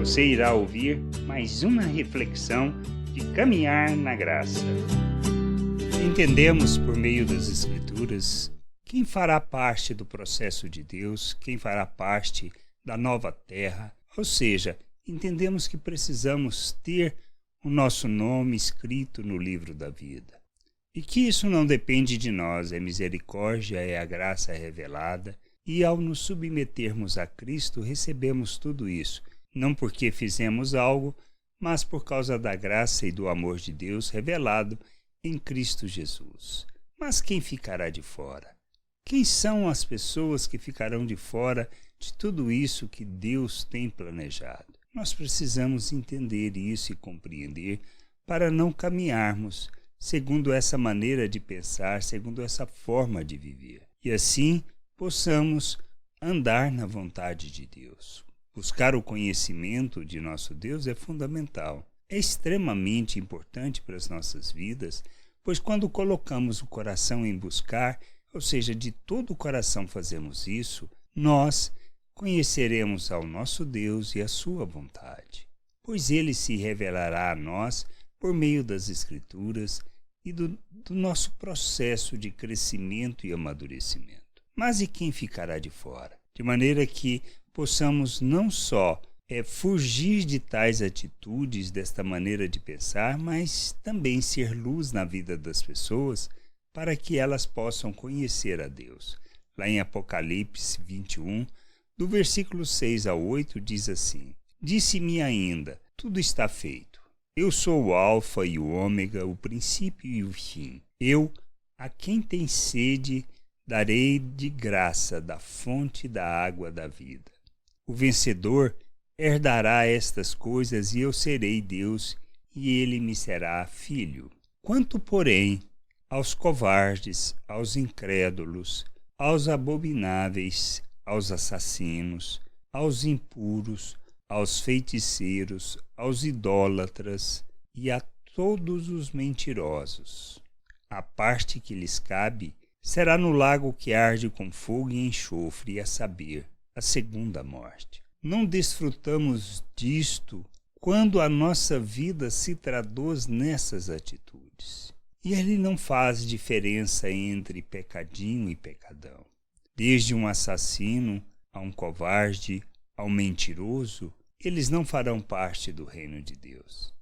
Você irá ouvir mais uma reflexão de caminhar na graça. Entendemos por meio das Escrituras quem fará parte do processo de Deus, quem fará parte da nova terra, ou seja, entendemos que precisamos ter o nosso nome escrito no livro da vida. E que isso não depende de nós, é misericórdia, é a graça revelada, e ao nos submetermos a Cristo recebemos tudo isso, não porque fizemos algo, mas por causa da graça e do amor de Deus revelado em Cristo Jesus. Mas quem ficará de fora? Quem são as pessoas que ficarão de fora de tudo isso que Deus tem planejado? Nós precisamos entender isso e compreender para não caminharmos segundo essa maneira de pensar, segundo essa forma de viver. E assim possamos andar na vontade de Deus. Buscar o conhecimento de nosso Deus é fundamental. É extremamente importante para as nossas vidas, pois quando colocamos o coração em buscar, ou seja, de todo o coração fazemos isso, nós conheceremos ao nosso Deus e a sua vontade, pois Ele se revelará a nós por meio das Escrituras e do nosso processo de crescimento e amadurecimento. Mas e quem ficará de fora? De maneira que possamos não só fugir de tais atitudes, desta maneira de pensar, mas também ser luz na vida das pessoas para que elas possam conhecer a Deus. Lá em Apocalipse 21, do versículo 6 ao 8, diz assim: Disse-me ainda, tudo está feito. Eu sou o Alfa e o Ômega, o princípio e o fim. Eu, a quem tem sede, darei de graça da fonte da água da vida. O vencedor herdará estas coisas e eu serei Deus e ele me será filho. Quanto, porém, aos covardes, aos incrédulos, aos abomináveis, aos assassinos, aos impuros, aos feiticeiros, aos idólatras e a todos os mentirosos, a parte que lhes cabe será no lago que arde com fogo e enxofre, a saber, a segunda morte. Não desfrutamos disto quando a nossa vida se traduz nessas atitudes. E ele não faz diferença entre pecadinho e pecadão. Desde um assassino a um covarde, ao mentiroso, eles não farão parte do reino de Deus.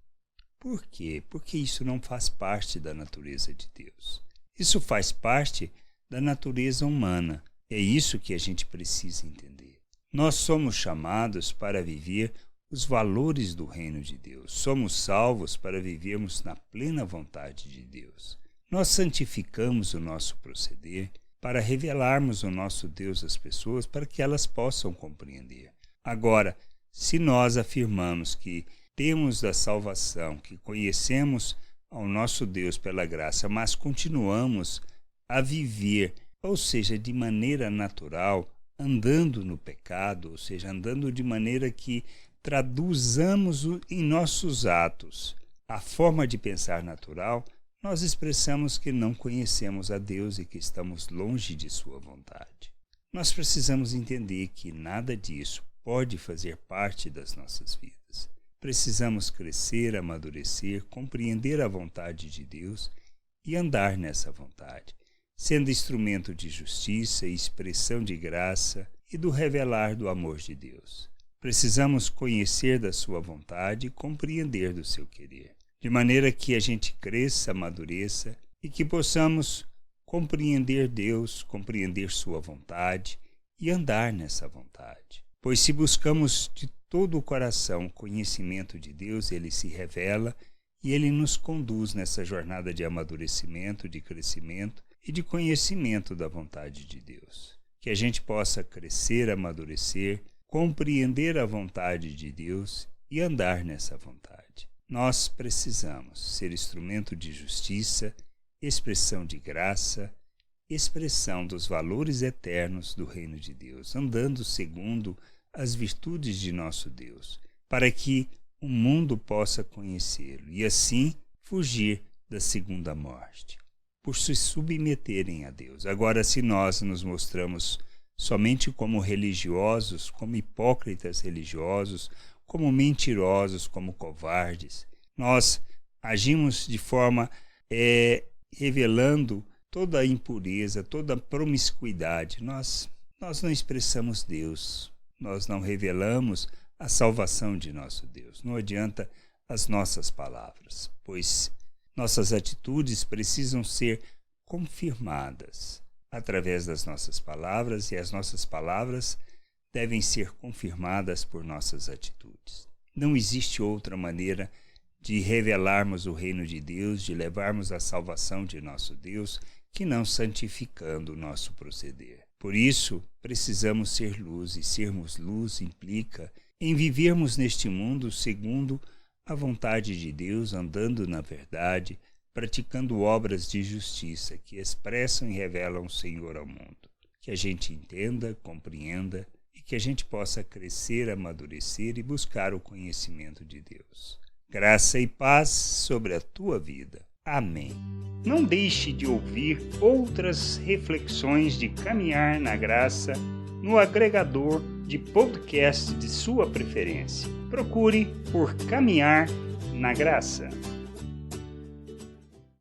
Por quê? Porque isso não faz parte da natureza de Deus. Isso faz parte da natureza humana. É isso que a gente precisa entender. Nós somos chamados para viver os valores do reino de Deus. Somos salvos para vivermos na plena vontade de Deus. Nós santificamos o nosso proceder para revelarmos o nosso Deus às pessoas para que elas possam compreender. Agora, se nós afirmamos que temos a salvação, que conhecemos ao nosso Deus pela graça, mas continuamos a viver, ou seja, de maneira natural, andando no pecado, ou seja, andando de maneira que traduzamos em nossos atos a forma de pensar natural, nós expressamos que não conhecemos a Deus e que estamos longe de sua vontade. Nós precisamos entender que nada disso pode fazer parte das nossas vidas. Precisamos crescer, amadurecer, compreender a vontade de Deus e andar nessa vontade, sendo instrumento de justiça e expressão de graça e do revelar do amor de Deus. Precisamos conhecer da sua vontade e compreender do seu querer, de maneira que a gente cresça, amadureça e que possamos compreender Deus, compreender sua vontade e andar nessa vontade. Pois se buscamos de todo o coração o conhecimento de Deus, ele se revela e ele nos conduz nessa jornada de amadurecimento, de crescimento e de conhecimento da vontade de Deus. Que a gente possa crescer, amadurecer, compreender a vontade de Deus e andar nessa vontade. Nós precisamos ser instrumento de justiça, expressão de graça, expressão dos valores eternos do reino de Deus, andando segundo as virtudes de nosso Deus, para que o mundo possa conhecê-lo e assim fugir da segunda morte, por se submeterem a Deus. Agora, se nós nos mostramos somente como religiosos, como hipócritas religiosos, como mentirosos, como covardes. Nós agimos de forma revelando toda a impureza, toda a promiscuidade. Nós não expressamos Deus, nós não revelamos a salvação de nosso Deus. Não adianta as nossas palavras, pois nossas atitudes precisam ser confirmadas através das nossas palavras, e as nossas palavras devem ser confirmadas por nossas atitudes. Não existe outra maneira de revelarmos o reino de Deus, de levarmos a salvação de nosso Deus, que não santificando o nosso proceder. Por isso, precisamos ser luz, e sermos luz implica em vivermos neste mundo segundo a vontade de Deus, andando na verdade, praticando obras de justiça que expressam e revelam o Senhor ao mundo. Que a gente entenda, compreenda e que a gente possa crescer, amadurecer e buscar o conhecimento de Deus. Graça e paz sobre a tua vida. Amém. Não deixe de ouvir outras reflexões de caminhar na graça no agregador de podcast de sua preferência. Procure por Caminhar na Graça.